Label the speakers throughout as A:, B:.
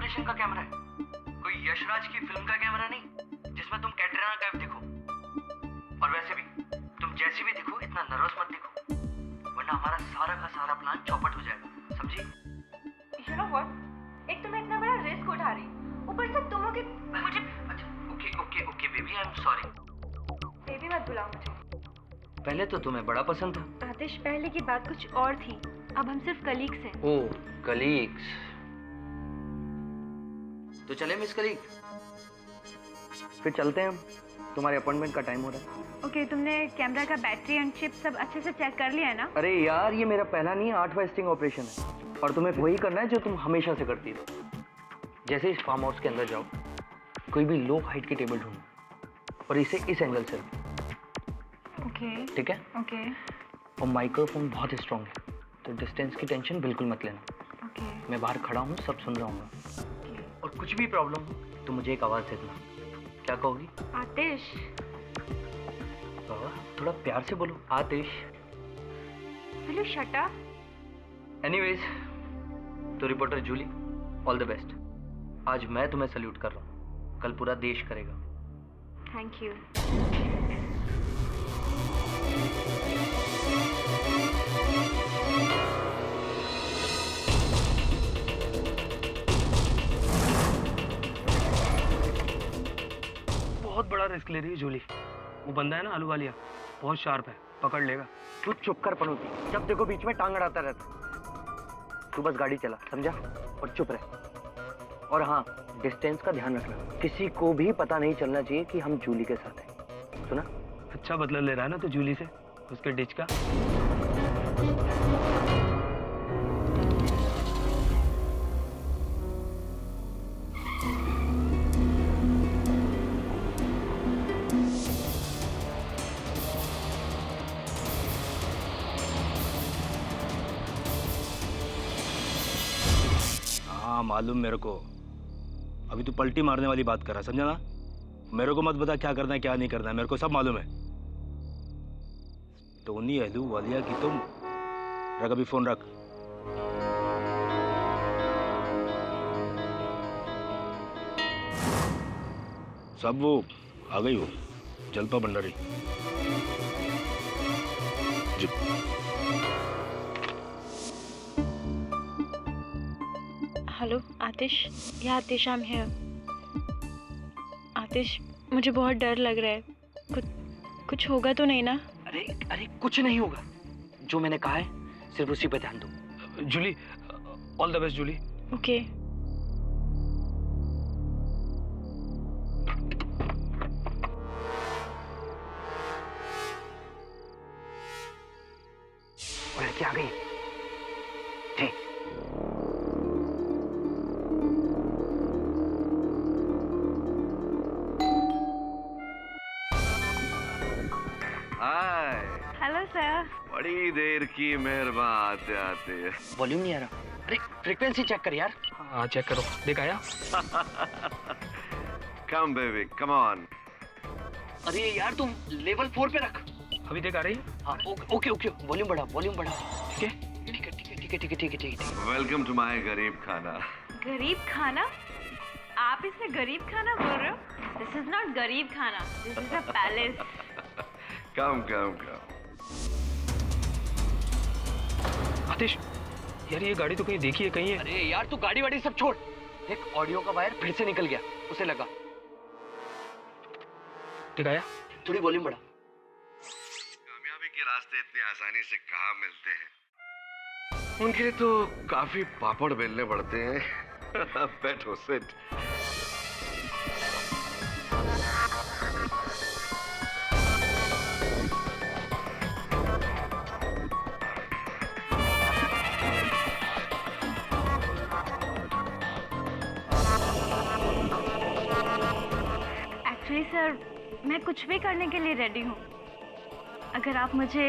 A: Resolution का camera है, कोई यशराज की फिल्म का कैमरा नहीं जिसमें तुम कैटरीना कैफ दिखो। और वैसे भी तुम जैसी भी दिखो इतना नर्वस मत दिखो, वरना हमारा सारा का सारा प्लान चौपट हो जाएगा, समझी?
B: You know what? एक तो मैं इतना बड़ा रिस्क उठा रही, ऊपर से तुम लोग मुझे।
A: अच्छा okay okay okay baby, I am sorry.
B: Baby मत बुलाओ मुझे।
A: पहले तो तुम्हें बड़ा पसंद था।
B: आतिश, पहले की बात कुछ और थी, अब हम सिर्फ कलीग्स हैं।
A: ओह कलीग्स, तो चले मिस कलीग, फिर चलते हैं हम, तुम्हारे अपॉइंटमेंट का टाइम हो रहा है।
B: ओके, तुमने कैमरा का बैटरी एंड चिप सब अच्छे से चेक कर लिया है ना?
A: अरे यार ये मेरा पहला नहीं 8वां स्टिंग ऑपरेशन है, और तुम्हें वही करना है जो तुम हमेशा से करती हो। जैसे इस फार्म हाउस के अंदर जाओ, कोई भी लो हाइट की टेबल ढूंढो और इसे इस एंगल से रखो,
B: ओके
A: ठीक है?
B: ओके
A: और माइक्रोफोन बहुत स्ट्रांग है, तो डिस्टेंस की टेंशन बिल्कुल मत लेना।
B: ओके
A: मैं बाहर खड़ा हूँ, सब सुन रहा हूँ, और कुछ भी प्रॉब्लम हो तो मुझे एक आवाज़ दे देना। क्या कहोगी?
B: आतिश।
A: बाबा थोड़ा प्यार से बोलो, Atish.
B: Will you shut up?
A: Anyways, तो reporter Julie, all the best. आज मैं तुम्हें सल्यूट कर रहा हूँ, कल पूरा देश करेगा।
B: Thank you.
C: बहुत बड़ा रिस्क ले रही है जूली। वो बंदा है ना आलू वालिया, बहुत शार्प है, पकड़ लेगा।
A: तू चुप कर पनौती, जब देखो बीच में टांग अड़ाता रहता। तू बस गाड़ी चला, समझा? और चुप रह। और हाँ, डिस्टेंस का ध्यान रखना, किसी को भी पता नहीं चलना चाहिए कि हम जूली के साथ हैं, सुना?
C: अच्छा बदला ले रहा है ना तू जूली से, उसके डिच का।
D: हाँ मालूम मेरे को, अभी तू पलटी मारने वाली बात कर रहा, समझा ना? मेरे को मत बता क्या करना है क्या नहीं करना है, मेरे को सब मालूम है। टोनी आलू वालिया की तुम रख, अभी फोन रख। सब वो आ गई, हो जलपा भंडारी जी।
B: हेलो आतिश, या आतिश, आई एम हियर। आतिश, मुझे बहुत डर लग रहा है, कुछ होगा तो नहीं ना?
A: अरे अरे कुछ नहीं होगा, जो मैंने कहा है सिर्फ उसी पे ध्यान दो।
C: Julie, all the best Julie.
B: Okay.
A: और लड़की आ गई। ठीक।
E: Hi,
B: hello sir.
E: बड़ी देर की मेहरबान आते आते।
A: वॉल्यूम नहीं आ रहा। अरे फ्रीक्वेंसी चेक कर यार।
C: हाँ चेक करो, देख आया।
E: Come baby, come on.
A: अरे यार तुम लेवल 4 पे रख।
C: अभी देख आ रही है।
A: हाँ ओके ओके, वॉल्यूम बढ़ा, वॉल्यूम बढ़ा।
C: ठीक है
A: ठीक है ठीक है ठीक है ठीक है ठीक है ठीक है।
E: वेलकम टू माय गरीब खाना।
B: गरीब खाना? आप इसे गरीब खाना बोल रहे हो? दिस इज नॉट गरीब खाना, दिस इज अ पैलेस।
E: कम कम कम।
C: आतिश, यार ये गाड़ी तो कहीं देखी है, कहीं है।
A: अरे यार तू गाड़ी वाड़ी सब छोड़, एक ऑडियो का वायर फिर से निकल गया, उसे लगा।
C: ठीक आया।
A: थोड़ी वॉल्यूम बढ़ा।
E: कामयाबी के रास्ते इतनी आसानी से कहाँ मिलते हैं, उनके लिए तो काफी पापड़ बेलने पड़ते हैं। बैठो, सिट।
B: एक्चुअली सर, मैं कुछ भी करने के लिए रेडी हूँ, अगर आप मुझे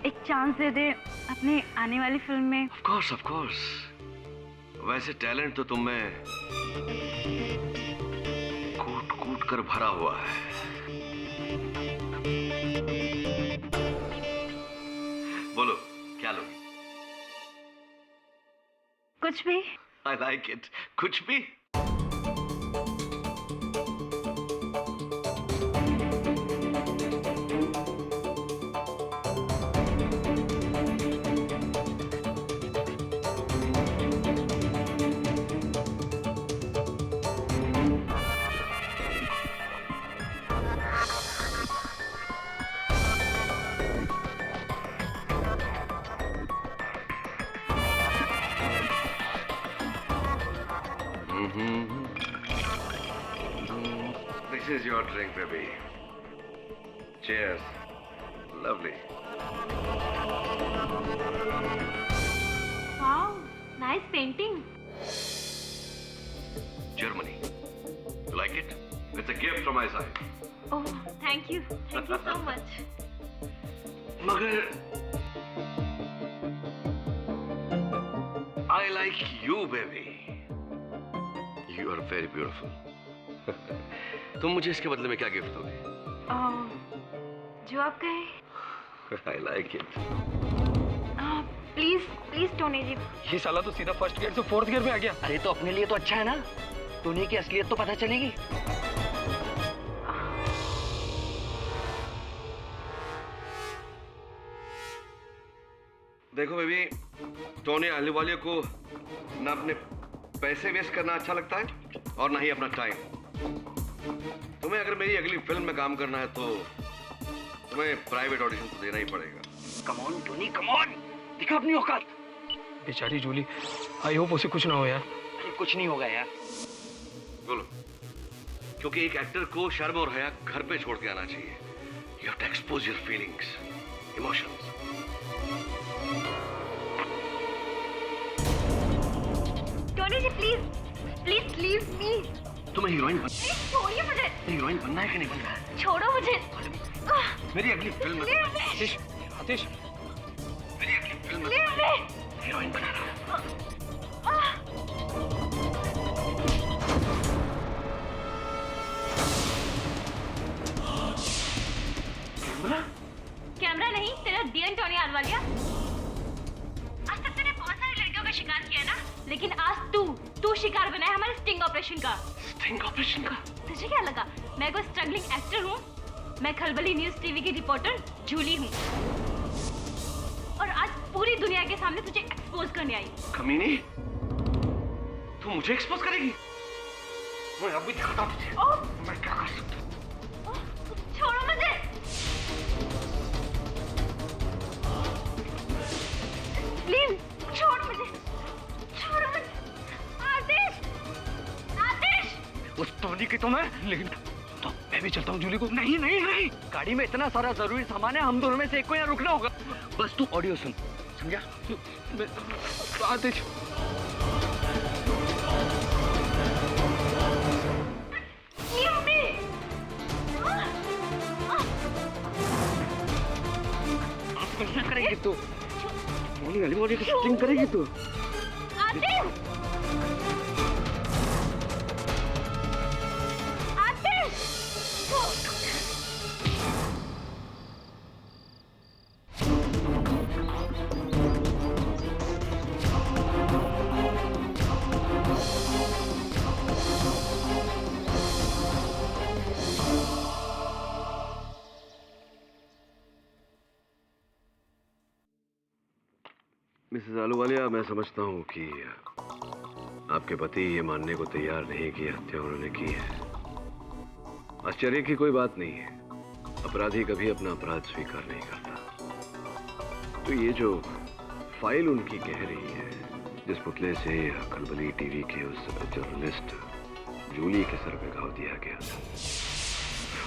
B: एक चांस दे दें अपनी आने वाली फिल्म में।
E: Of course. वैसे टैलेंट तो तुम में कूट कूट कर भरा हुआ है। बोलो क्या लोगी?
B: कुछ भी।
E: I like it. कुछ भी। This is your drink, baby. Cheers. Lovely.
B: Wow, nice painting.
E: Germany. You like it? It's a gift from my side.
B: Oh, thank you so much.
E: Magar, I like you, baby. You are very beautiful. तुम मुझे इसके बदले में क्या gift दोगे?
B: जो आप कहें।
E: I like it.
B: Please Tony ji.
C: ये साला तो सीधा फर्स्ट गियर से फोर्थ गियर में आ गया।
A: अरे तो अपने लिए तो अच्छा है ना, टोनी की असलियत तो पता चलेगी।
E: देखो बेबी, टोनी अहलूवालिया को ना अपने पैसे वेस्ट करना अच्छा लगता है और ना ही अपना टाइम। तुम्हें अगर मेरी अगली फिल्म में काम करना है तो तुम्हें प्राइवेट ऑडिशन तो देना ही पड़ेगा।
A: Come on Tony, come on, दिखा अपनी औकात।
C: बेचारी जूली, आई होप उसे कुछ ना हो यार।
A: कुछ नहीं होगा यार।
E: बोलो, क्योंकि एक एक्टर को शर्म और हया घर पे छोड़ के आना चाहिए। You have to expose your feelings, emotions.
B: Tony ji please leave me.
E: तुम्हें हीरोइन
B: छोड़िए मुझे।
E: हीरोइन बनना है कि नहीं बनना है?
B: छोड़ो मुझे।
E: मेरी अगली फिल्म में
C: आतिश, आतिश,
E: मेरी अगली फिल्म में
B: लीव मी।
E: हीरोइन बनाना।
B: कैमरा नहीं, तेरा डीएन टोनी अहलूवालिया। आज तक तूने बहुत सारी लड़कियों का शिकार किया ना, लेकिन आज तू शिकार बना है हमारे स्टिंग ऑपरेशन का।
E: स्टिंग ऑपरेशन का?
B: तुझे क्या लगा मैं कोई स्ट्रगलिंग एक्टर हूँ? मैं खलबली न्यूज टीवी की रिपोर्टर जूली हूँ और आज पूरी दुनिया के सामने तुझे एक्सपोज करने आई।
E: कमीनी, तू मुझे एक्सपोज करेगी? मैं अभी दिखाता हूँ तुझे मैं क्या कर सकता हूँ।
B: छोड़ो मुझे। प्लीज छोड़ मुझे। आतिश।
A: उस टोनी की तो मैं, लेकिन
C: तो मैं भी चलता हूँ जूली को।
A: नहीं नहीं नहीं, गाड़ी में इतना सारा जरूरी सामान है, हम दोनों में से एक को यहाँ रुकना होगा। बस तू ऑडियो सुन, समझा?
C: आतिश,
B: Leave me.
A: क्या करेगी तू? टोनी अहलूवालिया की स्टिंग करेगी तू?
B: आतिश।
E: मिसेस अहलूवालिया, मैं समझता हूँ कि आपके पति ये मानने को तैयार नहीं कि हत्या उन्होंने की है। आश्चर्य की कोई बात नहीं है, अपराधी कभी अपना अपराध स्वीकार नहीं करता। तो ये जो फाइल उनकी कह रही है, जिस पुतले से खलबली टीवी के उस जर्नलिस्ट जूली के सर पे घाव दिया गया था,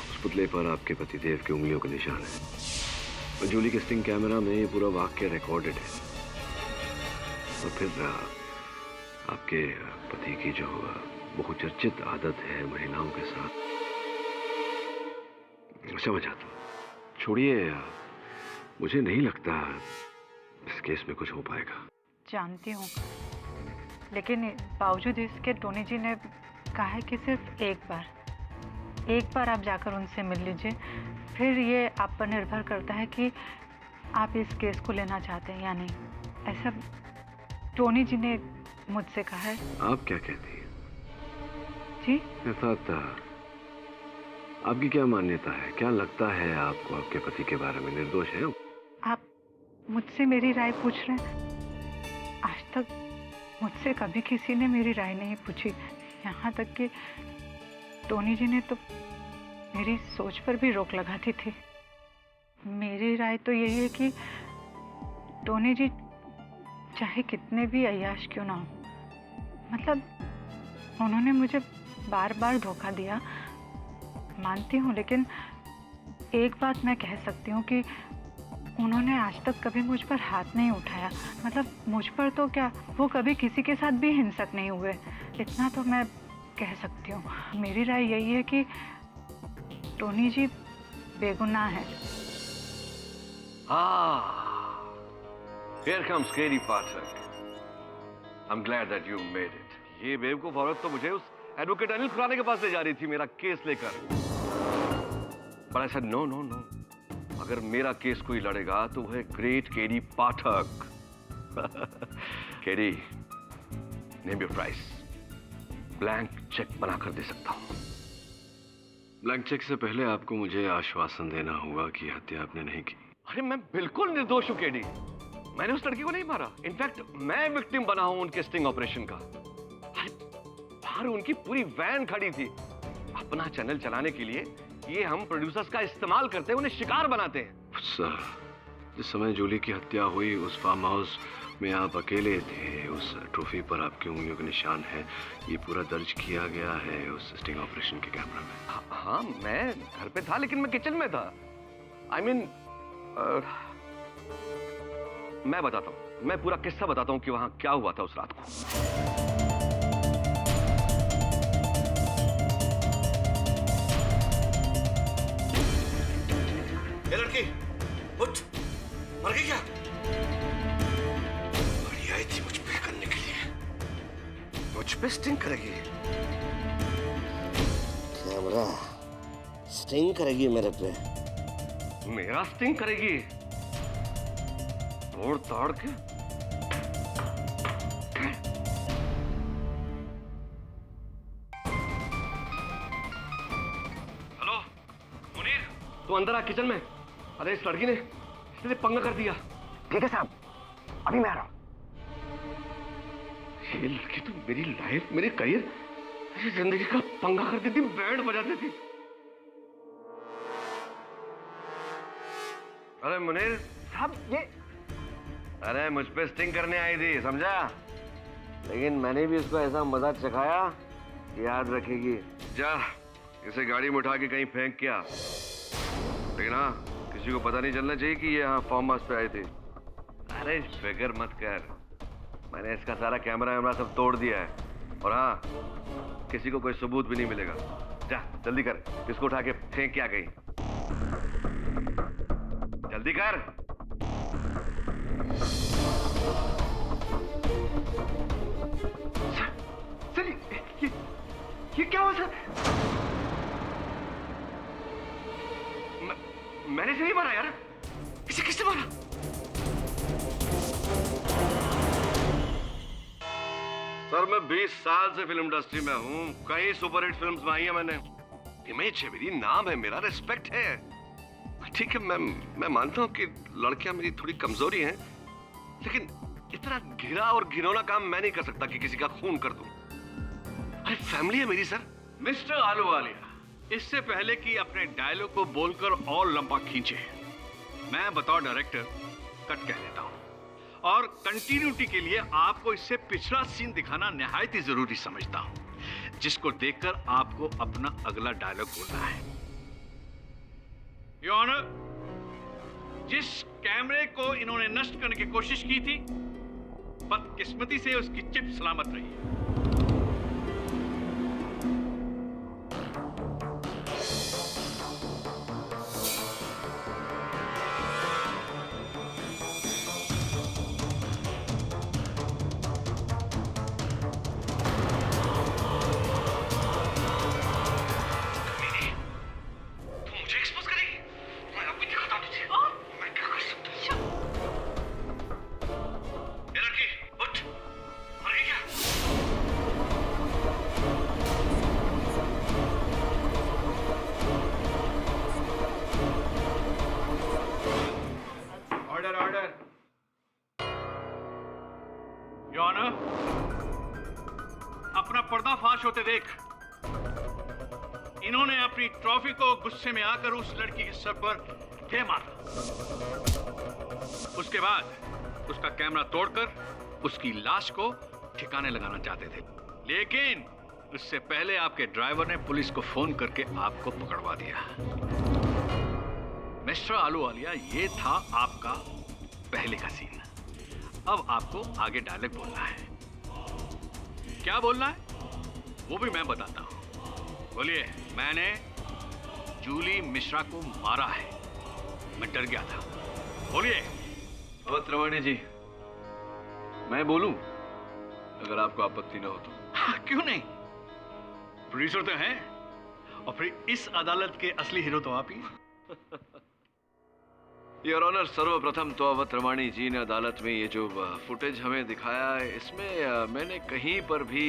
E: उस पुतले पर आपके पतिदेव की उंगलियों के निशान है और जूली के स्टिंग कैमरा में ये पूरा वाक्य रिकॉर्डेड है। और फिर आपके पति की जो बहुचर्चित आदत है महिलाओं के साथ, समझ आता हूं। छोड़िए, मुझे नहीं लगता इस केस में कुछ हो पाएगा।
F: जानती हूँ, लेकिन बावजूद इसके टोनी जी ने कहा है कि सिर्फ एक बार आप जाकर उनसे मिल लीजिए। फिर ये आप पर निर्भर करता है कि आप इस केस को लेना चाहते हैं या नहीं। ऐसा टोनी जी ने मुझसे कहा है।
E: आप क्या कहती हैं?
F: जी
E: इरफात, आपकी क्या मान्यता है? क्या लगता है आपको आपके पति के बारे में? निर्दोष है?
F: आप मुझसे मेरी राय पूछ रहे हैं? आज तक मुझसे कभी किसी ने मेरी राय नहीं पूछी। यहाँ तक कि टोनी जी ने तो मेरी सोच पर भी रोक लगाती थी। मेरी राय तो यही है कि टोनी जी चाहे कितने भी अय्याश क्यों ना हो, मतलब उन्होंने मुझे बार बार धोखा दिया, मानती हूँ, लेकिन एक बात मैं कह सकती हूँ कि उन्होंने आज तक कभी मुझ पर हाथ नहीं उठाया। मतलब मुझ पर तो क्या, वो कभी किसी के साथ भी हिंसक नहीं हुए, इतना तो मैं कह सकती हूँ। मेरी राय यही है कि टोनी जी बेगुनाह है।
E: Here comes Katie Pathak. I'm glad that you made it. ये बेवकूफ औरत तो मुझे उस एडवोकेट अनिल खुराना के पास ले जा रही थी मेरा केस लेकर। But I said no, no, no. अगर मेरा केस कोई लड़ेगा तो वह great KD Pathak. KD, name your price. Blank cheque बनाकर दे सकता हूं। ब्लैंक चेक से पहले आपको मुझे आश्वासन देना होगा कि हत्या आपने नहीं की। अरे मैं बिल्कुल निर्दोष हूं केडी। मैंने उस लड़की को नहीं मारा। इनफैक्ट मैं विक्टिम बना हूं उनके स्टिंग ऑपरेशन का। अरे बाहर उनकी पूरी वैन खड़ी थी। अपना चैनल चलाने के लिए ये हम प्रोड्यूसर्स का इस्तेमाल करते हैं, उन्हें शिकार बनाते हैं। जिस समय जूली की हत्या हुई उस फार्म हाउस में आप अकेले थे। उस ट्रॉफी पर आपकी उंगलियों के निशान है। ये पूरा दर्ज किया गया है उस स्टिंग ऑपरेशन के कैमरा में। हाँ, मैं घर पे था लेकिन मैं किचन में था। I mean, मैं बताता हूँ, मैं पूरा किस्सा बताता हूँ कि वहां क्या हुआ था उस रात को।
G: ये लड़की उठ, मर गई क्या? बड़ी आई थी मुझ पे करने के लिए।
E: मुझ पे स्टिंग करेगी?
G: कैमरा स्टिंग करेगी मेरे पे?
E: मेरा स्टिंग करेगी? तोड़ ताड़ के? हेलो मुनीर, तू अंदर आ किचन में। अरे इस लड़की ने इसने पंगा कर दिया।
A: ठीक है साहब, अभी मैं आ रहा हूं।
E: ये लड़की तो मेरी लाइफ, मेरी करियर, मेरी जिंदगी का पंगा कर देती, बैंड बजाती थी। अरे मुनीर
A: साहब, ये
E: अरे मुझ पे स्टिंग करने आई थी, समझा? लेकिन मैंने भी इसको ऐसा मजा चखाया कि याद रखेगी। जा इसे गाड़ी में उठा के कहीं फेंक क्या। लेकिन हाँ, किसी को पता नहीं चलना चाहिए कि ये यहाँ फार्म हाउस पे आई थी। अरे फिक्र मत कर, मैंने इसका सारा कैमरा वैमरा सब तोड़ दिया है। और हाँ, किसी को कोई सबूत भी नहीं मिलेगा। जा जल्दी कर, इसको उठा के फेंक क्या कहीं। जल्दी कर।
A: सर, ये क्या हुआ सर?
E: मैंने इसे नहीं मारा यार। इसे किसने मारा? सर मैं 20 साल से फिल्म इंडस्ट्री में हूँ। कई सुपरहिट फिल्म्स में आई है मैंने। इमेज है मेरी, नाम है मेरा, रिस्पेक्ट है। ठीक है, मैं मानता हूँ कि लड़कियां मेरी थोड़ी कमजोरी हैं, लेकिन इतना घिरा और घिनौना काम मैं नहीं कर सकता कि किसी का खून कर दूं। अरे फैमिली है मेरी सर।
H: मिस्टर आलूवालिया, इससे पहले कि अपने डायलॉग को बोलकर और लंबा खींचे, मैं बतौर डायरेक्टर कट कह देता हूं। और कंटिन्यूटी के लिए आपको इससे पिछला सीन दिखाना निहायत ही जरूरी समझता हूं, जिसको देखकर आपको अपना अगला डायलॉग बोलना है। योर ऑनर, जिस कैमरे को इन्होंने नष्ट करने की कोशिश की थी, बदकिस्मती से उसकी चिप सलामत रही है। बर्दाश्त होते देख इन्होंने अपनी ट्रॉफी को गुस्से में आकर उस लड़की के सर पर दे मारा। उसके बाद उसका कैमरा तोड़कर उसकी लाश को ठिकाने लगाना चाहते थे, लेकिन उससे पहले आपके ड्राइवर ने पुलिस को फोन करके आपको पकड़वा दिया। मिस्टर आलूवालिया, ये था आपका पहले का सीन। अब आपको आगे डायलॉग बोलना है। क्या बोलना है वो भी मैं बताता हूं। बोलिए। मैंने जूली मिश्रा को मारा है, मैं डर गया था। बोलिए।
E: अवत्रवाणी जी, मैं बोलूं अगर आपको आपत्ति न हो तो?
H: हाँ, क्यों नहीं, प्रोड्यूसर तो हैं और फिर इस अदालत के असली हीरो तो आप ही।
E: योर ऑनर, सर्वप्रथम तो अवत्रवाणी जी ने अदालत में ये जो फुटेज हमें दिखाया है, इसमें मैंने कहीं पर भी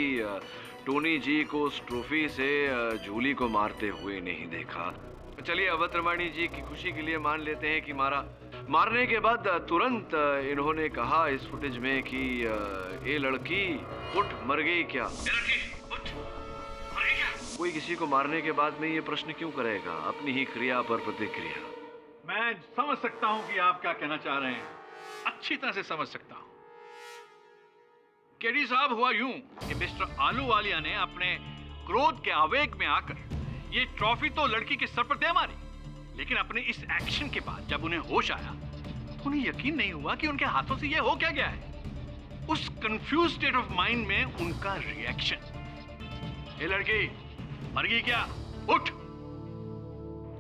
E: टोनी जी को उस ट्रॉफी से जूली को मारते हुए नहीं देखा। चलिए, अवत्रवाणी जी की खुशी के लिए मान लेते हैं कि मारने के बाद तुरंत इन्होंने कहा इस फुटेज में कि ये लड़की उठ मर गई क्या? कोई किसी को मारने के बाद में ये प्रश्न क्यों करेगा? अपनी ही क्रिया पर प्रतिक्रिया।
H: मैं समझ सकता हूं कि आप क्या कहना चाह रहे हैं, अच्छी तरह से समझ सकता हूं। केडी साहब, हुआ यूं कि मिस्टर आलूवालिया ने अपने क्रोध के आवेग में आकर ये ट्रॉफी तो लड़की के सर पर दे मारी, लेकिन अपने इस एक्शन के बाद जब उन्हें होश आया तो उन्हें यकीन नहीं हुआ कि उनके हाथों से ये हो क्या गया है। उस कंफ्यूज स्टेट ऑफ माइंड में उनका रिएक्शन, ये लड़की मर गई क्या, उठ,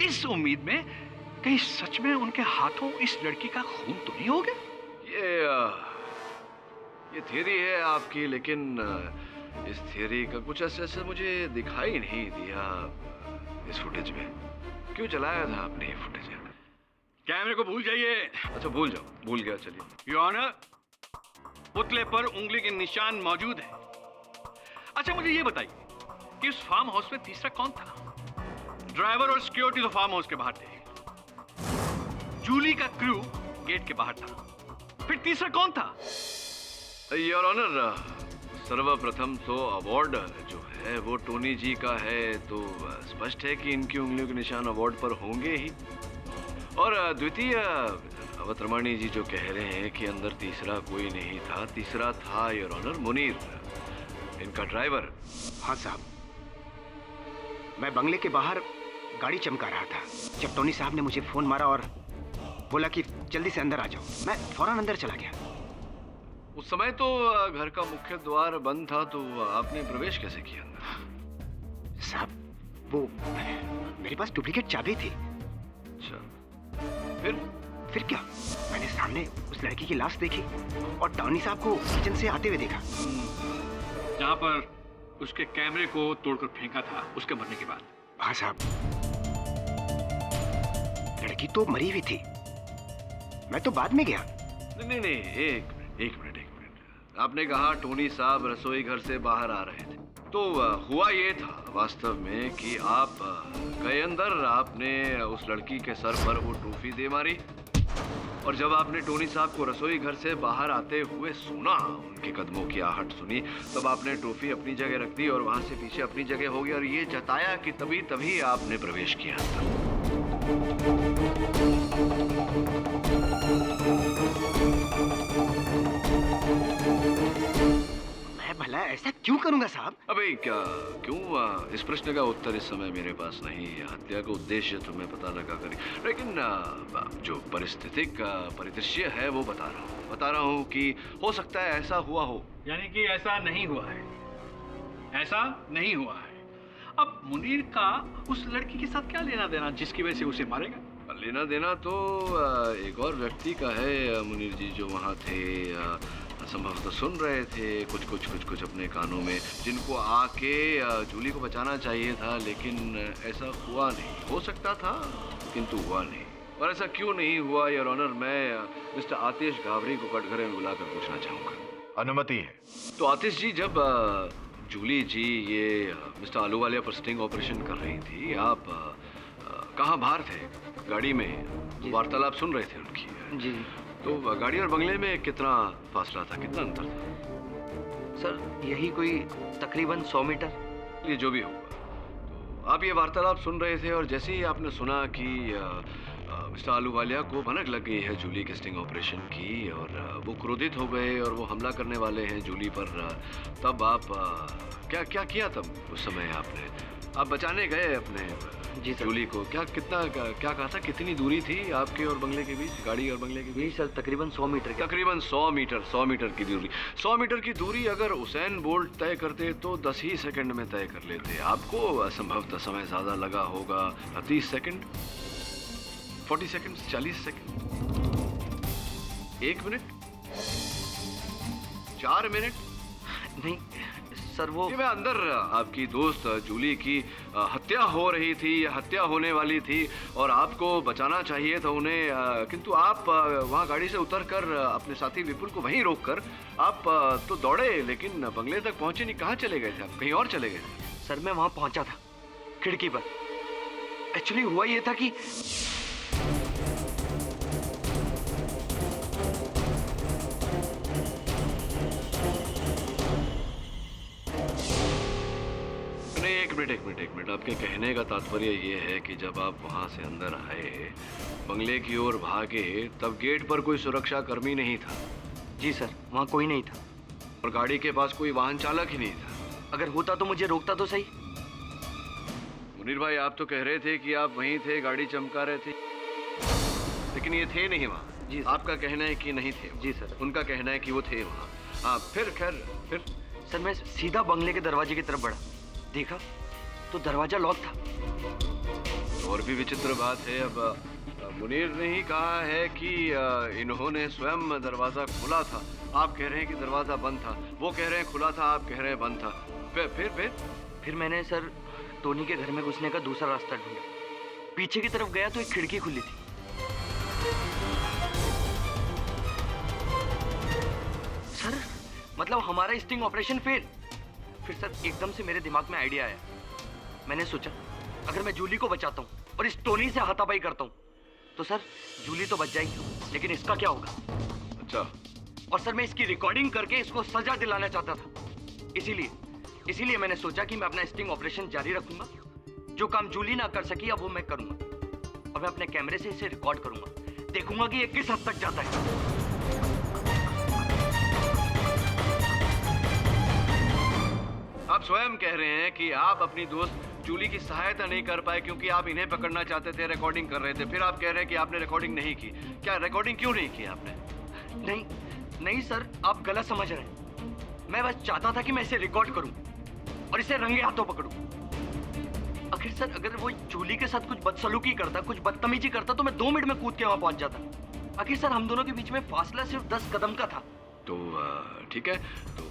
H: इस उम्मीद में कहीं सच में उनके हाथों इस लड़की का खून तो नहीं हो गया।
E: ये थियरी है आपकी, लेकिन इस थियरी का कुछ ऐसे मुझे दिखाई नहीं दिया इस फुटेज में। क्यों चलाया था आपने ये फुटेज?
H: कैमरे को भूल जाइए।
E: अच्छा, भूल जाओ, भूल गया। चलिए।
H: योर ऑनर, पुतले पर उंगली के निशान मौजूद है। अच्छा, मुझे ये बताइए कि उस फार्म हाउस में तीसरा कौन था? ड्राइवर और सिक्योरिटी तो फार्म हाउस के बाहर थे, जूली का क्रू गेट के बाहर था, फिर तीसरा कौन था?
E: योर ऑनर, सर्वप्रथम तो अवार्ड जो है वो टोनी जी का है, तो स्पष्ट है कि इनकी उंगलियों के निशान अवार्ड पर होंगे ही। और द्वितीय, अवत्रवाणी जी जो कह रहे हैं कि अंदर तीसरा कोई नहीं था, तीसरा था योर ऑनर मुनीर, इनका ड्राइवर।
I: हाँ साहब, मैं बंगले के बाहर गाड़ी चमका रहा था जब टोनी साहब ने मुझे फोन मारा और बोला कि जल्दी से अंदर आ जाओ। मैं फौरन अंदर चला गया।
E: उस समय तो घर का मुख्य द्वार बंद था, तो आपने प्रवेश कैसे किया अंदर?
I: साहब, वो मेरे पास डुप्लीकेट चाबी थी।
E: अच्छा,
I: फिर क्या? मैंने सामने उस लड़की की लाश देखी और टोनी साहब को किचन से आते हुए देखा।
H: जहां पर उसके कैमरे को तोड़कर फेंका था उसके मरने के बाद।
I: हाँ साहब, लड़की तो मरी हुई थी, मैं तो बाद में गया।
E: नहीं, एक मिनट। आपने कहा टोनी साहब रसोई घर से बाहर आ रहे थे, तो हुआ ये था वास्तव में कि आप गए अंदर, आपने उस लड़की के सर पर वो ट्रॉफी दे मारी, और जब आपने टोनी साहब को रसोई घर से बाहर आते हुए सुना, उनके कदमों की आहट सुनी, तब आपने ट्रॉफी अपनी जगह रख दी और वहां से पीछे अपनी जगह हो गया और ये जताया कि तभी आपने प्रवेश किया अंदर।
I: मैं भला ऐसा क्यों करूंगा साहब?
E: अबे क्यों? इस प्रश्न का उत्तर इस समय मेरे पास नहीं है। हत्या का उद्देश्य तो मैं पता लगा करी, लेकिन जो परिस्थितिक परिदृश्य है वो बता रहा हूँ कि हो सकता है ऐसा हुआ हो।
H: यानी कि ऐसा नहीं हुआ है? ऐसा नहीं हुआ है। अब मुनीर का उस लड़की के साथ क्या लेना देना जिसकी वजह से उसे मारेगा?
E: लेना देना तो एक और व्यक्ति का है, मुनीर जी जो वहाँ थे, संभवतः सुन रहे थे कुछ अपने कानों में, जिनको आके जूली को बचाना चाहिए था, लेकिन ऐसा हुआ नहीं। हो सकता था किंतु हुआ नहीं। और ऐसा क्यों नहीं हुआ योर ऑनर, मैं मिस्टर आतिश गावरी को कटघरे में बुलाकर पूछना चाहूँगा।
J: अनुमति है।
E: तो आतिश जी, जब जूली जी ये मिस्टर आलूवालिया पर स्टिंग ऑपरेशन कर रही थी, आप कहाँ बाहर थे? गाड़ी में वार्तालाप सुन रहे थे उनकी?
A: जी।
E: तो गाड़ी और बंगले में कितना फासला था, कितना अंतर था?
A: सर, यही कोई तकरीबन 100 मीटर।
E: ये जो भी होगा, तो आप ये वार्तालाप सुन रहे थे और जैसे ही आपने सुना कि मिस्टर आलूवालिया को भनक लग गई है जूली के स्टिंग ऑपरेशन की और वो क्रोधित हो गए और वो हमला करने वाले हैं जूली पर, तब आप क्या क्या किया तब उस समय आपने? आप बचाने गए अपने
A: जी सर।
E: जूली को। क्या कितना क्या कहा था, कितनी दूरी थी आपके और बंगले के बीच, गाड़ी और बंगले के
A: जी
E: बीच?
A: सर, तकरीबन 100 मीटर की।
E: तकरीबन 100 मीटर की दूरी। 100 मीटर की दूरी अगर उसैन बोल्ट तय करते तो 10 ही सेकंड में तय कर लेते। आपको संभवतः समय ज्यादा लगा होगा, 30 second, 40 second, 40 second, 1 minute, 4 minute?
A: नहीं सर, वो
E: मैं अंदर आपकी दोस्त जूली की हत्या हो रही थी या हत्या होने वाली थी और आपको बचाना चाहिए था उन्हें, किंतु आप वहाँ गाड़ी से उतरकर अपने साथी विपुल को वहीं रोककर आप तो दौड़े, लेकिन बंगले तक पहुंचे नहीं। कहाँ चले गए थे आप? कहीं और चले गए थे?
A: सर, मैं वहां पहुंचा था खिड़की पर। एक्चुअली हुआ ये था कि
E: एक मिनट। आपके कहने का तात्पर्य ये है कि जब आप वहां से अंदर आए, बंगले की ओर भागे, तब गेट पर कोई सुरक्षा कर्मी नहीं था?
A: जी सर, वहाँ कोई नहीं था।
E: और गाड़ी के पास कोई वाहन चालक ही नहीं था?
A: अगर होता तो मुझे रोकता तो सही।
E: मुनीर भाई, आप तो कह रहे थे कि आप वहीं थे, गाड़ी चमका रहे थे, लेकिन ये थे नहीं वहाँ।
A: जी सर।
E: आपका कहना है कि नहीं थे?
A: जी सर।
E: उनका कहना है कि वो थे वहाँ। हाँ, फिर
A: सर, मैं सीधा बंगले के दरवाजे की तरफ बढ़ा, देखा तो दरवाजा लॉक था।
E: और भी विचित्र बात है, अब मुनीर ने ही कहा है कि इन्होंने स्वयं दरवाजा खोला था। आप कह रहे हैं कि दरवाजा बंद था, वो कह रहे हैं खुला था, आप कह रहे हैं बंद था।
A: फिर मैंने सर टोनी के घर में घुसने का दूसरा रास्ता ढूंढा। पीछे की तरफ गया तो एक खिड़की खुली थी। सर, मतलब हमारा स्टिंग ऑपरेशन फेल। फिर सर एकदम से मेरे दिमाग में आइडिया आया। मैंने सोचा अगर मैं जूली को बचाता हूँ और इस टोनी से हाथापाई करता हूँ तो सर जूली तो बच जाएगी, लेकिन इसका क्या होगा?
E: अच्छा।
A: और सर मैं इसकी रिकॉर्डिंग करके इसको सजा दिलाना चाहता था। इसीलिए मैंने सोचा कि मैं अपना स्टिंग ऑपरेशन जारी रखूंगा। जो काम जूली ना कर सकी अब वो मैं करूंगा और मैं अपने कैमरे से इसे रिकॉर्ड करूंगा। देखूंगा कि ये किस हद तक जाता है।
E: आप स्वयं कह रहे हैं कि आप अपनी दोस्त जूली की सहायता नहीं कर पाए क्योंकि आप इन्हें पकड़ना चाहते थे, रिकॉर्डिंग कर रहे थे। फिर आप कह रहे हैं कि आपने रिकॉर्डिंग नहीं की। क्या रिकॉर्डिंग क्यों नहीं की आपने?
A: नहीं सर, आप गलत समझ रहे हैं। मैं बस चाहता था कि मैं इसे रिकॉर्ड करूं और इसे रंगे हाथों पकड़ूं। आखिर सर अगर वो जूली के साथ कुछ बदसलूकी करता, कुछ बदतमीजी करता तो मैं 2 मिनट में कूद के वहां पहुंच जाता। आखिर सर हम दोनों के बीच में फासला सिर्फ 10 कदम का था।
E: तो ठीक है, तो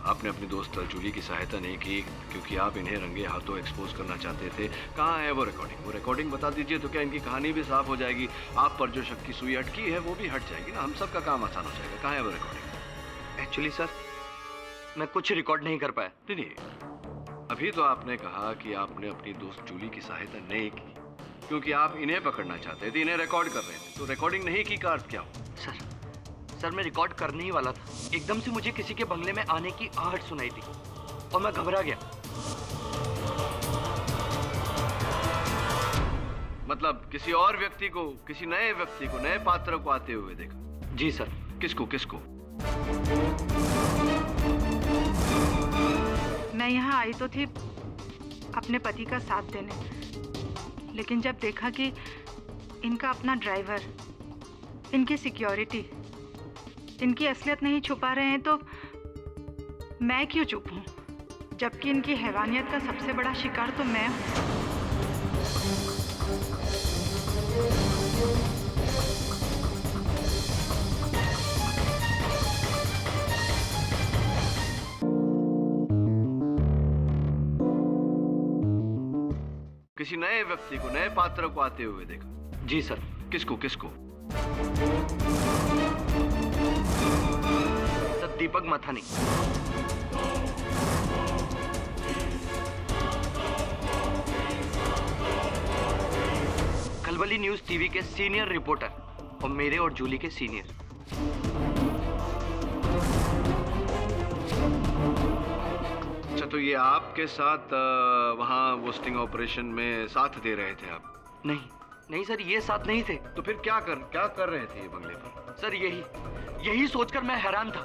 E: आपने अपनी दोस्त जूली की सहायता नहीं की क्योंकि आप इन्हें रंगे हाथों एक्सपोज करना चाहते थे। कहाँ है वो रिकॉर्डिंग? वो रिकॉर्डिंग बता दीजिए तो क्या इनकी कहानी भी साफ हो जाएगी। आप पर जो शक की सुई अटकी है वो भी हट जाएगी ना, हम सबका काम आसान हो जाएगा। कहाँ है वो रिकॉर्डिंग?
A: एक्चुअली सर मैं कुछ रिकॉर्ड नहीं कर पाया।
E: नहीं, अभी तो आपने कहा कि आपने अपनी दोस्त जूली की सहायता नहीं की क्योंकि आप इन्हें पकड़ना चाहते थे, इन्हें रिकॉर्ड कर रहे थे। तो रिकॉर्डिंग नहीं की का अर्थ क्या हो?
A: सर मैं रिकॉर्ड करने ही वाला था। एकदम से मुझे किसी के बंगले में आने की आहट सुनाई दी और मैं घबरा गया।
E: मतलब किसी और व्यक्ति को, किसी नए व्यक्ति को, नए पात्र को आते हुए देखा?
A: जी सर।
E: किसको?
F: मैं यहाँ आई तो थी अपने पति का साथ देने, लेकिन जब देखा कि इनका अपना ड्राइवर, इनकी सिक्योरिटी, इनकी असलियत नहीं छुपा रहे हैं तो मैं क्यों चुप हूँ, जबकि इनकी हैवानियत का सबसे बड़ा शिकार तो मैं हूँ।
E: किसी नए व्यक्ति को, नए पात्र को आते हुए देखा?
A: जी सर।
E: किसको?
A: सर दीपक मथानी। खलबली न्यूज टीवी के सीनियर रिपोर्टर और मेरे और जूली के सीनियर।
E: अच्छा, तो ये आपके साथ वहाँ वो स्टिंग ऑपरेशन में साथ दे रहे थे आप?
A: नहीं नहीं सर, ये साथ नहीं थे।
E: तो फिर क्या कर रहे थे ये बंगले पर?
A: सर यही सोचकर मैं हैरान था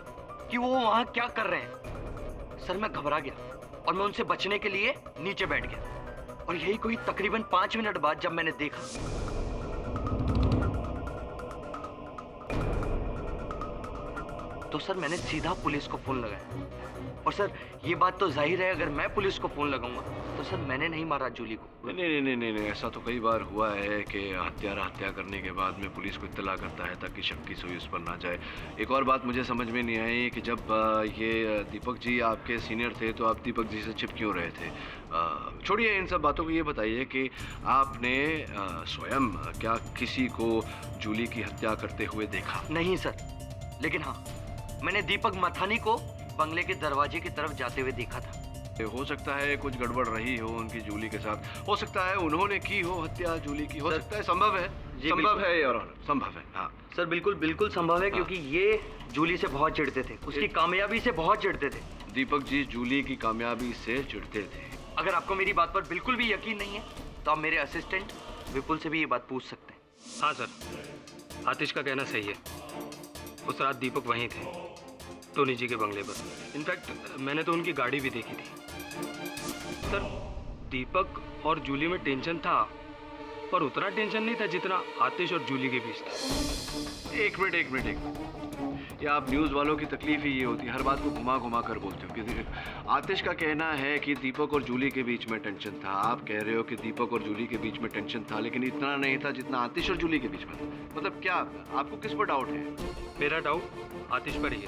A: कि वो वहाँ क्या कर रहे हैं। सर मैं घबरा गया और मैं उनसे बचने के लिए नीचे बैठ गया, और यही कोई तकरीबन 5 मिनट बाद जब मैंने देखा तो सर मैंने सीधा पुलिस को फोन लगाया। और सर ये बात तो जाहिर है, अगर मैं पुलिस को फोन लगाऊंगा तो सर मैंने नहीं मारा जूली को।
E: नहीं, ऐसा तो कई बार हुआ है कि हत्या करने के बाद में पुलिस को इत्तला करता है ताकि शक की सुई उस पर ना जाए। एक और बात मुझे समझ में नहीं आई कि जब ये दीपक जी आपके सीनियर थे तो आप दीपक जी से छिप क्यों रहे थे? छोड़िए इन सब बातों को, ये बताइए कि आपने स्वयं क्या किसी को जूली की हत्या करते हुए देखा?
A: नहीं सर, लेकिन हाँ मैंने दीपक मथानी को बंगले के दरवाजे की तरफ जाते हुए देखा था।
E: हो सकता है कुछ गड़बड़ रही हो उनकी जूली के साथ, हो सकता है उन्होंने की हो हत्या जूली की, हो सकता है, संभव है, संभव है योर ऑनर, संभव है। हाँ
A: सर बिल्कुल संभव है, क्योंकि ये जूली से बहुत चिढ़ते थे, उसकी कामयाबी से बहुत चिढ़ते थे।
E: दीपक जी जूली की कामयाबी से चिढ़ते थे।
A: अगर आपको मेरी बात पर बिल्कुल भी यकीन नहीं है तो आप मेरे असिस्टेंट विपुल से भी ये बात पूछ सकते हैं।
C: हाँ सर, आतिश का कहना सही है। उस रात दीपक वहीं थे, टोनी जी के बंगले पर। इनफैक्ट मैंने तो उनकी गाड़ी भी देखी थी। सर दीपक और जूली में टेंशन था, पर उतना टेंशन नहीं था जितना आतिश और जूली के बीच था।
E: एक मिनट, ये आप न्यूज़ वालों की तकलीफ ही ये होती है, हर बात को घुमा कर बोलते हो। कि आतिश का कहना है कि दीपक और जूली के बीच में टेंशन था, आप कह रहे हो कि दीपक और जूली के बीच में टेंशन था, लेकिन इतना नहीं था जितना आतिश और जूली के बीच में था। मतलब क्या आपको किस पर डाउट है?
C: मेरा डाउट आतिश पर ही है।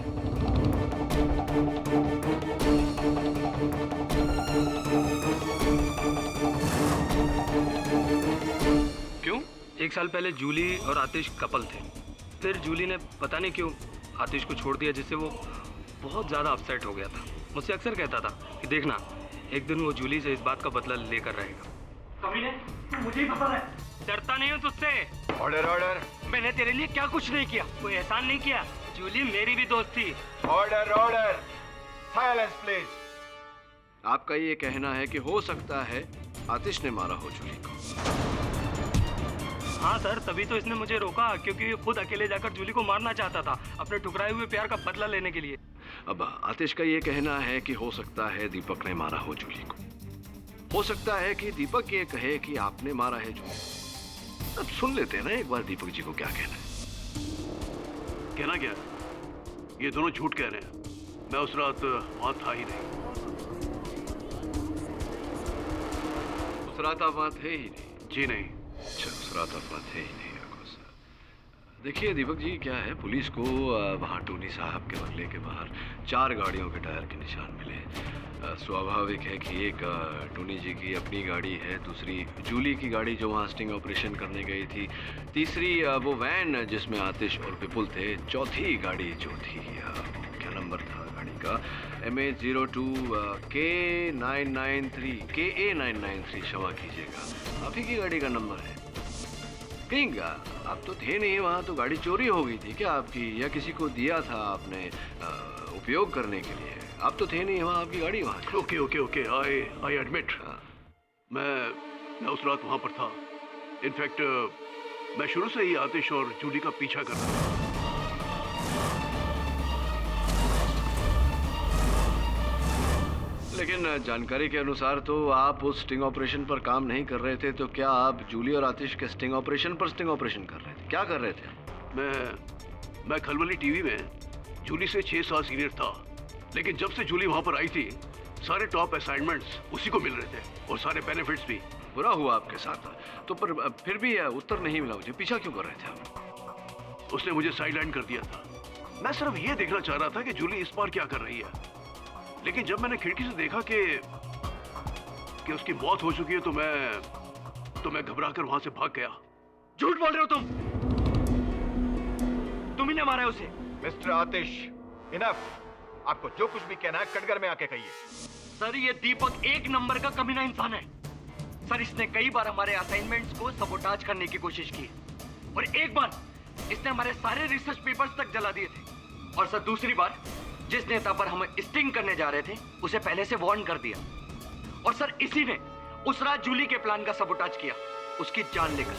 E: क्यों?
C: 1 साल पहले जूली और आतिश कपल थे, फिर जूली ने पता नहीं क्यों आतिश को छोड़ दिया, जिससे वो बहुत ज़्यादा अपसेट हो गया था। मुझसे अक्सर कहता था कि देखना एक दिन वो जूली से इस बात का बदला लेकर रहेगा।
A: कमीने, तू मुझे ही पता है,
C: डरता नहीं हूँ तुझसे।
G: ऑर्डर।
C: मैंने तेरे लिए क्या कुछ नहीं किया, कोई एहसान नहीं किया। जूली मेरी भी दोस्त थी।
G: ऑर्डर। Silence please.
E: आपका ये कहना है कि हो सकता है आतिश ने मारा हो जूली को?
C: हाँ सर, तभी तो इसने मुझे रोका, क्योंकि ये खुद अकेले जाकर जूली को मारना चाहता था, अपने ठुकराए हुए प्यार का बदला लेने के लिए।
E: अब आतिश का ये कहना है कि हो सकता है दीपक ने मारा हो जूली को। हो सकता है कि दीपक ये कहे कि आपने मारा है जूली। अब सुन लेते हैं ना एक बार दीपक जी को क्या कहना है।
H: कहना क्या? ये दोनों झूठ कह रहे हैं। मैं उस रात वहां था ही नहीं।
E: उस रात आप वहां थे ही नहीं?
H: जी नहीं।
E: अच्छा, उस रात आप वहां थे ही नहीं। देखिए दीपक जी, क्या है, पुलिस को वहाँ टोनी साहब के बंगले के बाहर 4 गाड़ियों के टायर के निशान मिले। स्वाभाविक है कि एक टोनी जी की अपनी गाड़ी है, दूसरी जूली की गाड़ी जो वहाँ स्टिंग ऑपरेशन करने गई थी, तीसरी वो वैन जिसमें आतिश और विपुल थे, चौथी गाड़ी जो थी क्या नंबर था गाड़ी का? MH02 KA993, क्षमा कीजिएगा, आप ही की गाड़ी का नंबर है। कहीं आप तो थे नहीं वहाँ, तो गाड़ी चोरी हो गई थी क्या आपकी, या किसी को दिया था आपने उपयोग करने के लिए? आप तो थे नहीं वहाँ, आपकी गाड़ी वहाँ थी।
H: Okay, I admit. मैं उस रात वहाँ पर था। इनफैक्ट मैं शुरू से ही आतिश और जूली का पीछा कर रहा था।
E: लेकिन जानकारी के अनुसार तो आप उस स्टिंग ऑपरेशन पर काम नहीं कर रहे थे, तो क्या आप जूली और आतिश के स्टिंग ऑपरेशन कर रहे थे? क्या कर रहे थे?
H: मैं खलबली टीवी में जूली से 6 साल सीनियर था, लेकिन जब से जूली वहां पर आई थी सारे टॉप असाइनमेंट्स उसी को मिल रहे थे और सारे बेनिफिट्स भी।
E: बुरा हुआ आपके साथ, तो पर फिर भी उत्तर नहीं मिला मुझे, पीछा क्यों कर रहे थे आप?
H: उसने मुझे साइडलाइन कर दिया था। मैं सिर्फ ये देखना चाह रहा था कि जूली इस बार क्या कर रही है, लेकिन जब मैंने खिड़की से देखा कि उसकी मौत हो चुकी है तो मैं घबराकर वहां से भाग गया।
A: झूठ बोल रहे हो तुम ही ने मारा है उसे।
G: मिस्टर आतिश, इनफ। आपको जो कुछ भी कहना है कटघर में आके कहिए।
A: सर ये दीपक एक नंबर का कमीना इंसान है। सर इसने कई बार हमारे असाइनमेंट्स को सबोटाज करने की कोशिश की, और एक बार इसने हमारे सारे रिसर्च पेपर्स तक जला दिए थे, और सर दूसरी बार जिस नेता पर हम स्टिंग करने जा रहे थे उसे पहले से वार्न कर दिया, और सर इसी ने उस रात जूली के प्लान का सबोटाज किया, उसकी जान लेकर।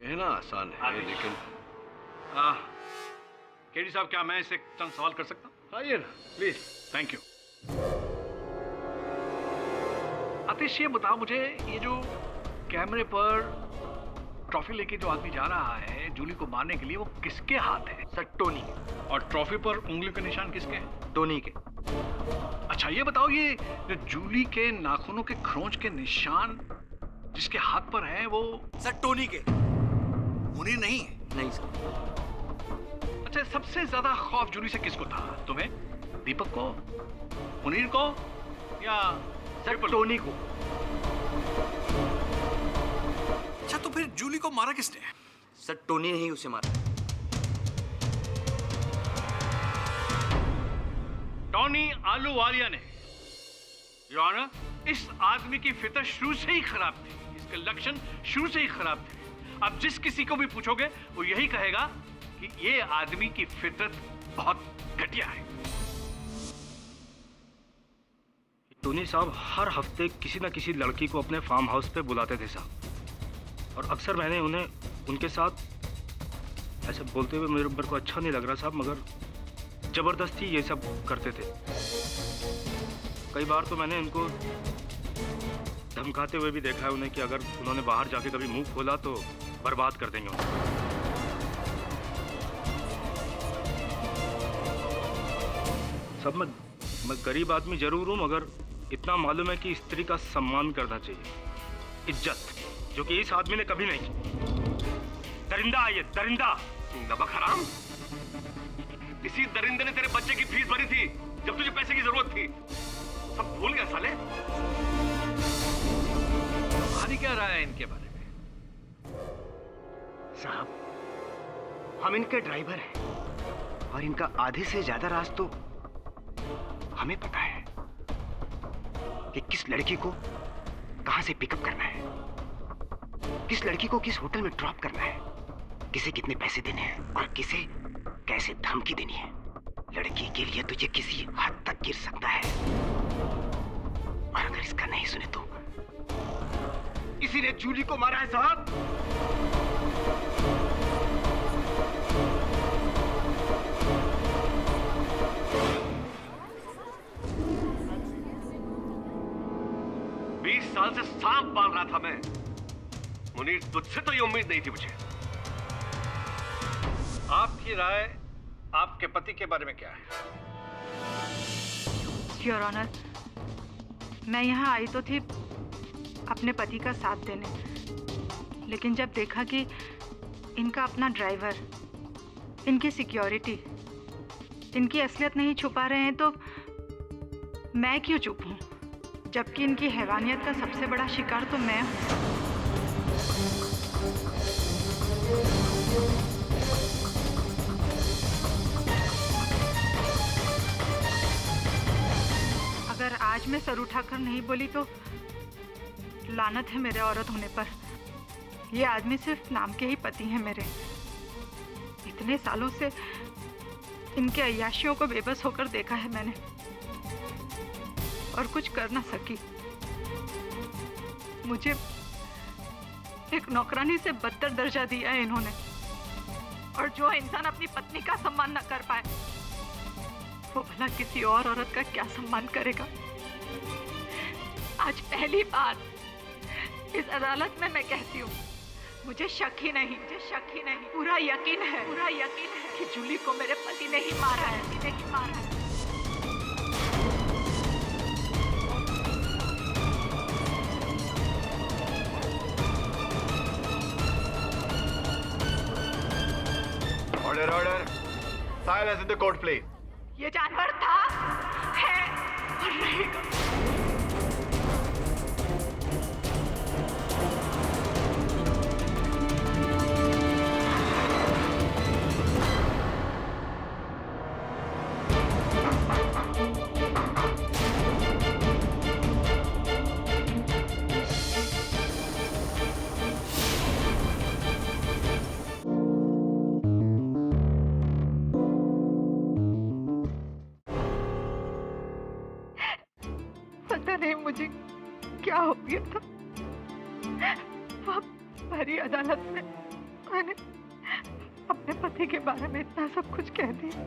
E: कहना आसान है लेकिन
H: केडी साहब, क्या मैं इससे चंद सवाल कर सकता हूँ?
E: आइए ना प्लीज।
H: Thank you. आतिश, ये बताओ मुझे, ये जो कैमरे पर ट्रॉफी लेके जो आदमी जा रहा है जूली को मारने के लिए, वो किसके हाथ है?
A: सर टोनी के।
H: और ट्रॉफी पर उंगली के निशान किसके हैं?
A: टोनी के।
H: अच्छा, ये बताओ, ये जो जूली के नाखूनों के खरोंच के निशान जिसके हाथ पर हैं, वो
A: सर टोनी के।
H: मुनीर नहीं है?
A: नहीं सर।
H: अच्छा, सबसे ज्यादा खौफ जूली से किसको था? तुम्हें, दीपक को, मुनीर को, या
A: सर टोनी को।
H: अच्छा, तो फिर जूली को मारा किसने?
A: सर टोनी ने ही उसे मारा।
H: टोनी आलूवालिया ने। योर ऑनर, इस आदमी की फितरत शुरू से ही खराब थी, इसके लक्षण शुरू से ही खराब थे। अब जिस किसी को भी पूछोगे वो यही कहेगा कि ये आदमी की फितरत बहुत घटिया है।
D: टोनी साहब हर हफ्ते किसी न किसी लड़की को अपने फार्म हाउस पे बुलाते थे साहब, और अक्सर मैंने उन्हें उनके साथ ऐसे बोलते हुए मेरे को अच्छा नहीं लग रहा साहब, मगर जबरदस्ती ये सब करते थे। कई बार तो मैंने इनको धमकाते हुए भी देखा है उन्हें कि अगर उन्होंने बाहर जाके कभी मुंह खोला तो बर्बाद कर देंगे उन्हें। सब मैं गरीब आदमी जरूर हूं, मगर इतना मालूम है कि स्त्री का सम्मान करना चाहिए, इज्जत, जो कि इस आदमी ने कभी नहीं की। दरिंदा है ये, दरिंदा।
E: नमक हराम, इसी दरिंदे ने तेरे बच्चे की फीस भरी थी जब तुझे पैसे की जरूरत थी। सब भूल गया साले।
H: तुम्हारी क्या राय है इनके बारे में?
I: साहब, हम इनके ड्राइवर हैं और इनका आधे से ज्यादा राज तो हमें पता है कि किस लड़की को कहां से पिकअप करना है, किस लड़की को किस होटल में ड्रॉप करना है, किसे कितने पैसे देने हैं और किसे कैसे धमकी देनी है। लड़की के लिए तुझे किसी हद तक गिर सकता है, और अगर इसका नहीं सुने तो इसी ने जूली को मारा है साहब।
E: साल से सांप पाल रहा था मैं। मुनीर, तुझसे तो ये उम्मीद नहीं थी मुझे।
H: आपकी राय आपके पति के बारे में क्या है?
F: योर ऑनर, मैं यहाँ आई तो थी अपने पति का साथ देने, लेकिन जब देखा कि इनका अपना ड्राइवर, इनकी सिक्योरिटी, इनकी असलियत नहीं छुपा रहे हैं, तो मैं क्यों चुप हूँ, जबकि इनकी हैवानियत का सबसे बड़ा शिकार तो मैं हूँ। अगर आज मैं सर उठाकर नहीं बोली तो लानत है मेरे औरत होने पर। ये आदमी सिर्फ नाम के ही पति हैं मेरे। इतने सालों से इनके अय्याशियों को बेबस होकर देखा है मैंने, और कुछ कर ना सकी। मुझे एक नौकरानी से बदतर दर्जा दिया है इन्होंने, और जो इंसान अपनी पत्नी का सम्मान न कर पाए, वो भला किसी और औरत का क्या सम्मान करेगा। आज पहली बार इस अदालत में मैं कहती हूँ, मुझे शक ही नहीं, पूरा यकीन है कि जूली को मेरे पति ने ही मारा है,
G: Order. Silence in the court, please.
F: ये जानवर था, है
A: और रहेगा।
F: पता नहीं मुझे क्या हो गया था। अब भरी अदालत में मैंने अपने पति के बारे में इतना सब कुछ कह दिया।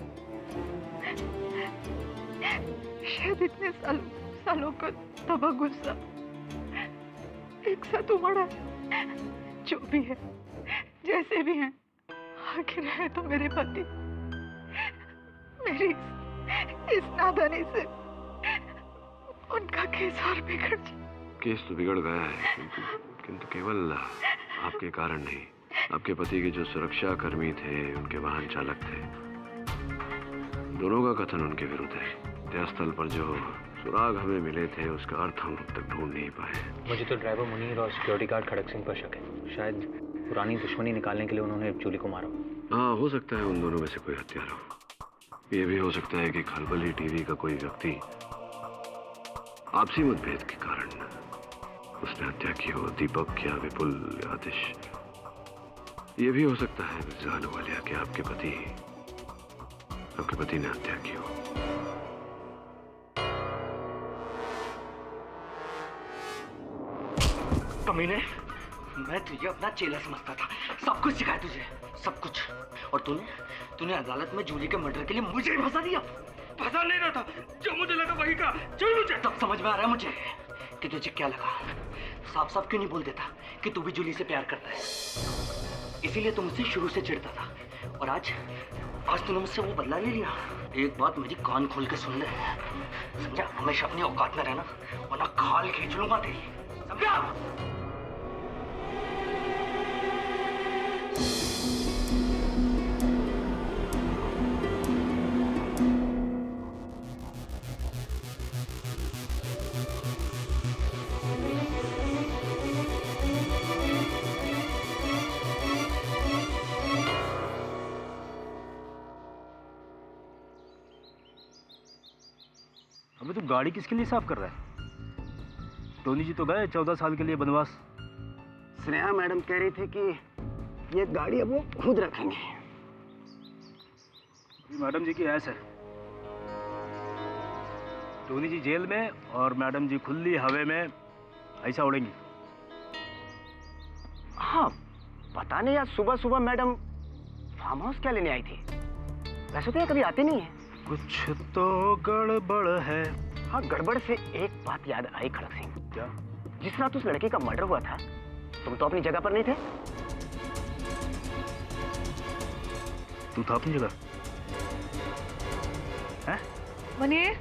F: शायद इतने सालों का दबा गुस्सा एक साथ उमड़ा। जो भी है, जैसे भी हैं, आखिर है तो मेरे पति। मेरी इस नादानी से उनका केस और बिगड़ जाए।
E: केस तो बिगड़ गया है, किंतु केवल आपके कारण नहीं। आपके पति के जो सुरक्षा कर्मी थे, उनके वाहन चालक थे, दोनों का कथन उनके विरुद्ध है। हत्यास्थल पर जो सुराग हमें मिले थे, उसका अर्थ हम अब तक ढूंढ नहीं पाए।
J: मुझे तो ड्राइवर मुनीर और सिक्योरिटी गार्ड खड़क सिंह पर शक है। शायद पुरानी दुश्मनी निकालने के लिए उन्होंने जूली को मारा।
E: हाँ, हो सकता है उन दोनों में से कोई हत्यारा हो। ये भी हो सकता है कि खलबली टीवी का कोई व्यक्ति आपसी मतभेद के कारण उसने हत्या की हो। दीपक या विपुल या आतिश। ये भी हो सकता है मिर्जा अहलूवालिया कि आपके पति ने हत्या की हो।
A: कमीने, मैं तुझे अपना चेला समझता था। सब कुछ सिखाया तुझे, सब कुछ। और तूने अदालत में जूली के मर्डर के लिए मुझे ही फंसा दिया।
C: फंसा नहीं रहा था, जो मुझे लगा वही का। चल मुझे
A: तब समझ में आ रहा है मुझे कि तुझे क्या लगा। साफ साफ क्यों नहीं बोल देता कि तू भी जूली से प्यार करता है। इसीलिए तू मुझसे शुरू से चिढ़ता था। और आज तूने मुझसे वो बदला ले लिया। एक बात मेरी कान खोल के सुन ले, समझा? हमेशा अपनी औकात में रहना, वरना खाल खींच लूंगा तेरी, समझा?
D: अबे तू गाड़ी किसके लिए साफ कर रहा है? टोनी जी तो गए 14 साल के लिए बनवास।
I: स्नेहा मैडम कह रही थी कि ये गाड़ी अब वो खुद रखेंगे।
D: मैडम जी की ऐस है। टोनी जी जेल में और मैडम जी खुली हवा में ऐसा उड़ेंगी।
I: हाँ, पता नहीं आज सुबह सुबह मैडम फार्म हाउस क्या लेने आई थी। वैसे तो ये कभी आती नहीं है।
D: कुछ तो गड़बड़ है।
I: हाँ, गड़बड़ से एक बात याद आई खड़क सिंह।
D: क्या?
I: जिस रात उस लड़के का मर्डर हुआ था, तुम तो अपनी जगह पर नहीं थे।
D: तू था अपनी जगह? हैं?
F: मुनीर,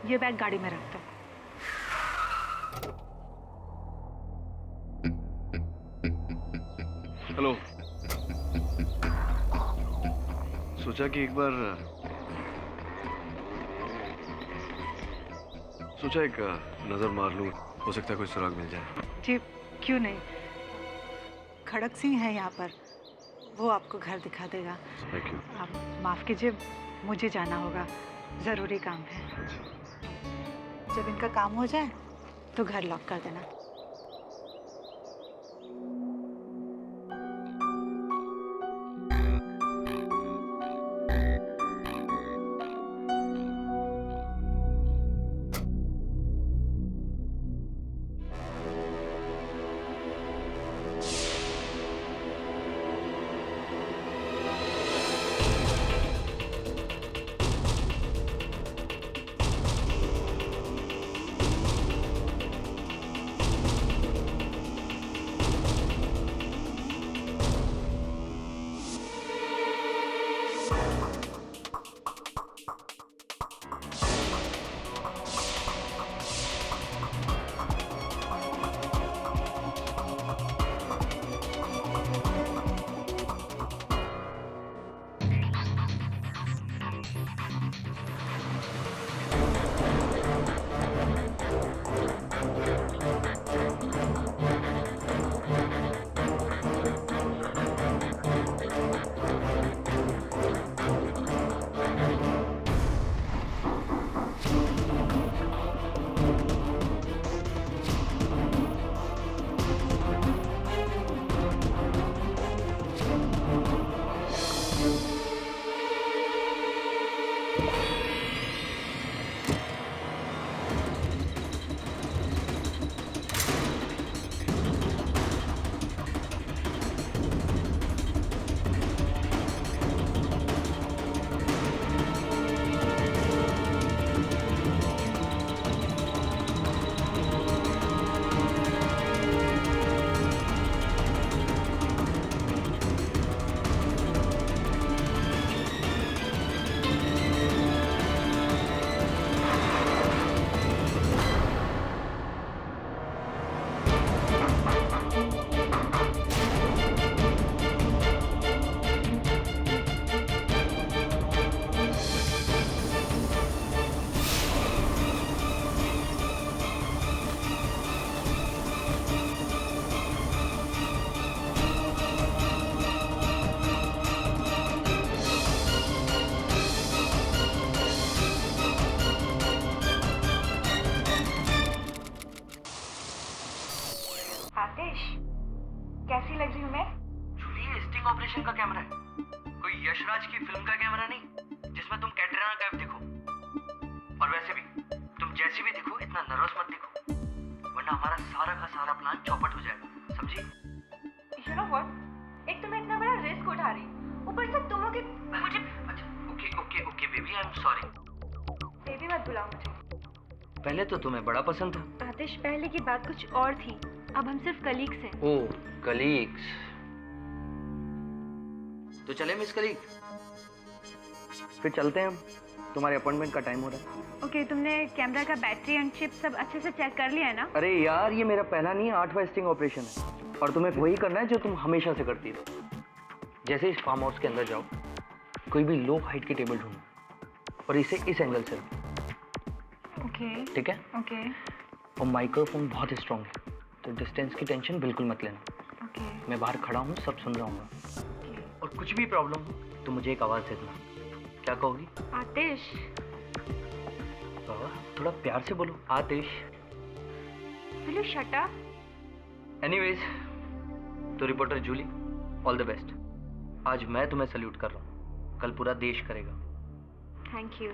F: ये बैग गाड़ी में रख दो।
E: हेलो। सोचा कि एक नजर मार लूं, हो सकता है कोई सुराग मिल जाए।
F: जी क्यों नहीं, खड़क सिंह है यहाँ पर, वो आपको घर दिखा देगा।
E: Thank you.
F: आप माफ कीजिए, मुझे जाना होगा, जरूरी काम है। जब इनका काम हो जाए तो घर लॉक कर देना।
B: कैसी लग रही हूँ मैं?
A: जूली, ये स्टिंग ऑपरेशन का कैमरा है, कोई यशराज की फिल्म का कैमरा नहीं जिसमें तुम कैटरीना कैफ दिखो। और वैसे भी तुम जैसी भी दिखो इतना नर्वस मत दिखो, वरना हमारा सारा का सारा प्लान चौपट हो जाएगा, समझी?
B: You know what? एक तो मैं इतना बड़ा रिस्क उठा रही, ऊपर से तुम लोग मुझे
A: okay baby, I am sorry.
B: Baby मत बुलाओ मुझे।
A: पहले तो तुम्हें बड़ा पसंद था।
B: आतिश, पहले की बात कुछ और थी, अब हम सिर्फ कलीग्स हैं।
A: ओह, कलीग्स। तो चले मिस कलीग, फिर चलते हैं हम, तुम्हारे अपॉइंटमेंट का टाइम हो रहा है।
B: ओके, तुमने कैमरा का बैटरी एंड चिप सब अच्छे से चेक कर लिया है ना?
A: अरे यार, ये मेरा पहला नहीं 8वां स्टिंग ऑपरेशन है, और तुम्हें वही करना है जो तुम हमेशा से करती हो। जैसे इस फार्म हाउस के अंदर जाओ, कोई भी लो हाइट की टेबल ढूंढो और इसे इस एंगल से लो,
B: ओके
A: ठीक है?
B: ओके
A: और माइक्रोफोन बहुत स्ट्रॉन्ग है, तो डिस्टेंस की टेंशन बिल्कुल मत लेना।
B: ओके
A: मैं बाहर खड़ा हूँ, सब सुन रहा हूँ, और कुछ भी प्रॉब्लम हो तो मुझे एक आवाज़ दे देना। क्या कहोगी?
B: आतिश।
A: थोड़ा प्यार से बोलो, Atish.
B: Will you shut up?
A: Anyways, तो reporter Julie, all the best. आज मैं तुम्हें सल्यूट कर रहा हूँ, कल पूरा देश करेगा।
B: Thank you.